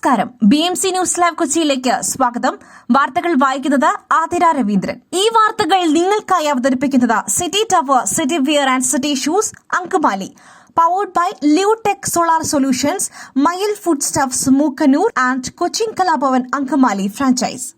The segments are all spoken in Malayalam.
നമസ്കാരം. BMC ന്യൂസ് ലൈവ് കൊച്ചിയിലേക്ക് സ്വാഗതം. വാർത്തകൾ വായിക്കുന്നത് ആതിര രവീന്ദ്രൻ. ഈ വാർത്തകൾ നിങ്ങൾക്കായി അവതരിപ്പിക്കുന്നത് city tower, city wear and city shoes, Angamaly. Powered by Leotech solar solutions, Mayil food stuffs, Mookkannoor and Cochin Kalabhavan Angamaly franchise.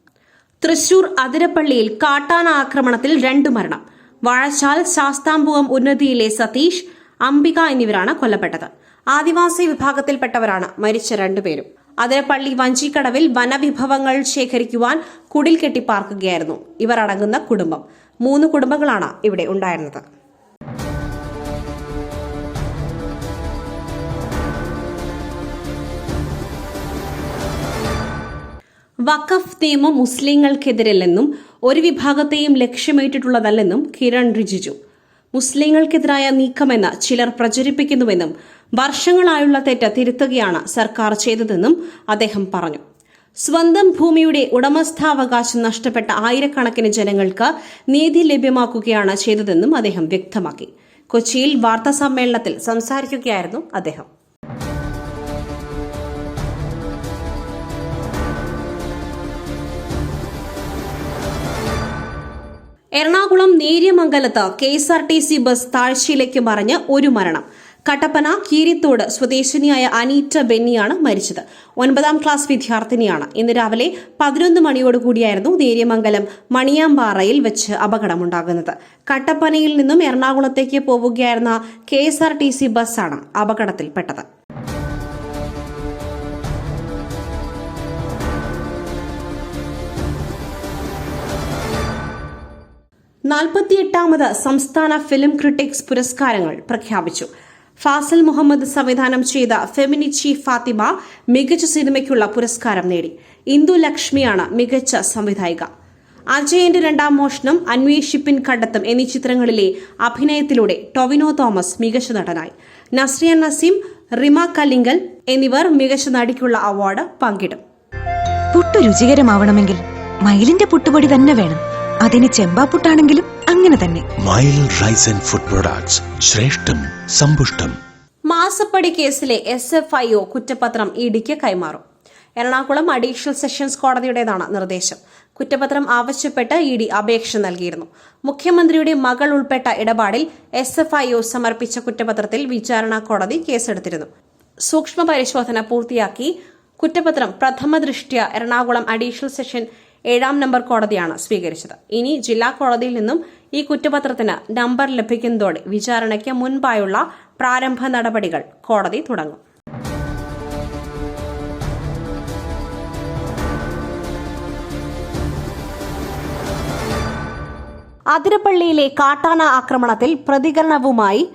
Thrissur അതിരപ്പള്ളിയിൽ കാട്ടാന ആക്രമണത്തിൽ 2 മരണം. വാഴച്ചാൽ ശാസ്താംപുരം ഉന്നതിയിലെ സതീഷ്, അംബിക എന്നിവരാണ് കൊല്ലപ്പെട്ടത്. ആദിവാസി വിഭാഗത്തിൽപ്പെട്ടവരാണ് മരിച്ച 2 പേരും. അതിരപ്പള്ളി വഞ്ചിക്കടവിൽ വനവിഭവങ്ങൾ ശേഖരിക്കുവാൻ കുടിൽ കെട്ടി പാർക്കുകയായിരുന്നു ഇവർ അടങ്ങുന്ന കുടുംബം. 3 കുടുംബങ്ങളാണ് ഇവിടെ ഉണ്ടായിരുന്നത്. വഖഫ് നിയമം മുസ്ലിങ്ങൾക്കെതിരല്ലെന്നും ഒരു വിഭാഗത്തെയും ലക്ഷ്യമിട്ടിട്ടുള്ളതല്ലെന്നും കിരൺ റിജിജു. മുസ്ലിങ്ങൾക്കെതിരായ നീക്കമെന്ന് ചിലർ പ്രചരിപ്പിക്കുന്നുവെന്നും വർഷങ്ങളായുള്ള തെറ്റ് തിരുത്തുകയാണ് സർക്കാർ ചെയ്തതെന്നും അദ്ദേഹം പറഞ്ഞു. സ്വന്തം ഭൂമിയുടെ ഉടമസ്ഥാവകാശം നഷ്ടപ്പെട്ട ആയിരക്കണക്കിന് ജനങ്ങൾക്ക് നീതി ലഭ്യമാക്കുകയാണ് ചെയ്തതെന്നും അദ്ദേഹം വ്യക്തമാക്കി. കൊച്ചിയിൽ വാർത്താസമ്മേളനത്തിൽ സംസാരിക്കുകയായിരുന്നു അദ്ദേഹം. എറണാകുളം നേര്യമംഗലത്ത് KSRTC ബസ് താഴ്ചയിലേക്ക് മറിഞ്ഞ് 1 മരണം. കട്ടപ്പന കീരിത്തോട് സ്വദേശിനിയായ അനീറ്റ ബെന്നിയാണ് മരിച്ചത്. 9ാം ക്ലാസ് വിദ്യാർത്ഥിനിയാണ്. ഇന്ന് രാവിലെ 11 മണിയോടുകൂടിയായിരുന്നു നേര്യമംഗലം മണിയാമ്പാറയിൽ വെച്ച് അപകടമുണ്ടാകുന്നത്. കട്ടപ്പനയിൽ നിന്നും എറണാകുളത്തേക്ക് പോവുകയായിരുന്ന KSRTC ബസ്സാണ് അപകടത്തിൽപ്പെട്ടത്. ാമത് സംസ്ഥാന ഫിലിം ക്രിട്ടിക്സ് പുരസ്കാരങ്ങൾ പ്രഖ്യാപിച്ചു. ഫാസിൽ മുഹമ്മദ് സംവിധാനം ചെയ്ത ഫെമിനിച്ചി ഫാത്തിമ മികച്ച സിനിമയ്ക്കുള്ള പുരസ്കാരം നേടി. ഇന്ദു ലക്ഷ്മിയാണ് മികച്ച സംവിധായിക. അജയന്റെ 2ാം മോഷണം, അന്വേഷിപ്പിൻ കണ്ടെത്തും എന്നീ ചിത്രങ്ങളിലെ അഭിനയത്തിലൂടെ ടൊവിനോ തോമസ് മികച്ച നടനായി. നസ്രിയ നസീം, റിമ കലിംഗൽ എന്നിവർ മികച്ച നടിക്കുള്ള അവാർഡ് പങ്കിടും. പുട്ടു രുചികരമാവണമെങ്കിൽ മയിലിന്റെ പുട്ടുപൊടി തന്നെ വേണം. അതിന് ചെമ്പാപ്പുട്ടാണെങ്കിലും അങ്ങനെ തന്നെ. മയിൽ റൈസ് ആൻഡ് ഫുഡ് പ്രൊഡക്ട്സ്, ശ്രേഷ്ഠം സമ്പുഷ്ടം. മാസപ്പടി കേസിലെ SFIO കുറ്റപത്രം EDക്ക് കൈമാറും. എറണാകുളം അഡീഷണൽ സെഷൻസ് കോടതിയുടേതാണ് നിർദ്ദേശം. കുറ്റപത്രം ആവശ്യപ്പെട്ട് ED അപേക്ഷ നൽകിയിരുന്നു. മുഖ്യമന്ത്രിയുടെ മകൾ ഉൾപ്പെട്ട ഇടപാടിൽ SFIO സമർപ്പിച്ച കുറ്റപത്രത്തിൽ വിചാരണ കോടതി കേസെടുത്തിരുന്നു. സൂക്ഷ്മ പരിശോധന പൂർത്തിയാക്കി കുറ്റപത്രം പ്രഥമ ദൃഷ്ട്യാ എറണാകുളം അഡീഷണൽ സെഷൻ 7ാം നമ്പർ കോടതിയാണ് സ്വീകരിച്ചത്. ഇനി ജില്ലാ കോടതിയിൽ നിന്നും ഈ കുറ്റപത്രത്തിന് നമ്പർ ലഭിക്കുന്നതോടെ വിചാരണയ്ക്ക് മുൻപായുള്ള പ്രാരംഭ നടപടികൾ കോടതി തുടങ്ങും. അതിരപ്പള്ളിയിലെ കാട്ടാന ആക്രമണത്തിൽ പ്രതികരണവുമായി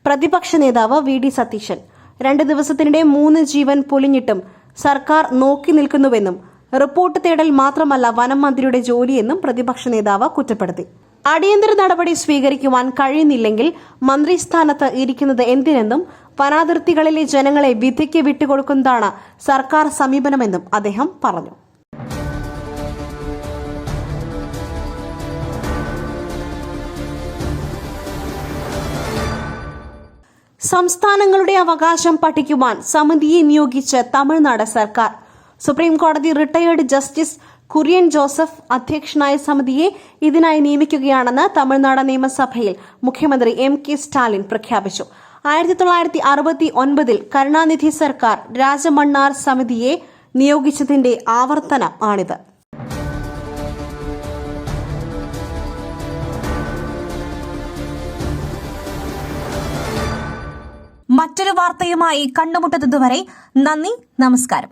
പ്രതിപക്ഷ നേതാവ് VD സതീശൻ. 2 ദിവസത്തിനിടെ 3 ജീവൻ പൊലിഞ്ഞിട്ടും സർക്കാർ നോക്കി നിൽക്കുന്നുവെന്നും റിപ്പോർട്ട് തേടൽ മാത്രമല്ല വനം മന്ത്രിയുടെ ജോലിയെന്നും പ്രതിപക്ഷ നേതാവ് കുറ്റപ്പെടുത്തി. അടിയന്തര നടപടി സ്വീകരിക്കുവാൻ കഴിയുന്നില്ലെങ്കിൽ മന്ത്രിസ്ഥാനത്ത് ഇരിക്കുന്നത് എന്തിനെന്നും വനാതിർത്തികളിലെ ജനങ്ങളെ വിധിക്ക് വിട്ടുകൊടുക്കുന്നതാണ് സർക്കാർ സമീപനമെന്നും അദ്ദേഹം പറഞ്ഞു. സംസ്ഥാനങ്ങളുടെ അവകാശം പഠിക്കുവാൻ സമിതിയെ നിയോഗിച്ച് തമിഴ്നാട് സർക്കാർ. സുപ്രീം കോടതി റിട്ടയേർഡ് ജസ്റ്റിസ് കുര്യൻ ജോസഫ് അധ്യക്ഷനായ സമിതിയെ ഇതിനായി നിയമിക്കുകയാണെന്ന് തമിഴ്നാട് നിയമസഭയിൽ മുഖ്യമന്ത്രി MK സ്റ്റാലിൻ പ്രഖ്യാപിച്ചു. 1969 കരുണാനിധി സർക്കാർ രാജമണ്ണാർ സമിതിയെ നിയോഗിച്ചതിന്റെ ആവർത്തനം ആണിത്. മറ്റൊരു വാർത്തയുമായി കണ്ടുമുട്ടുന്നതുവരെ നന്ദി, നമസ്കാരം.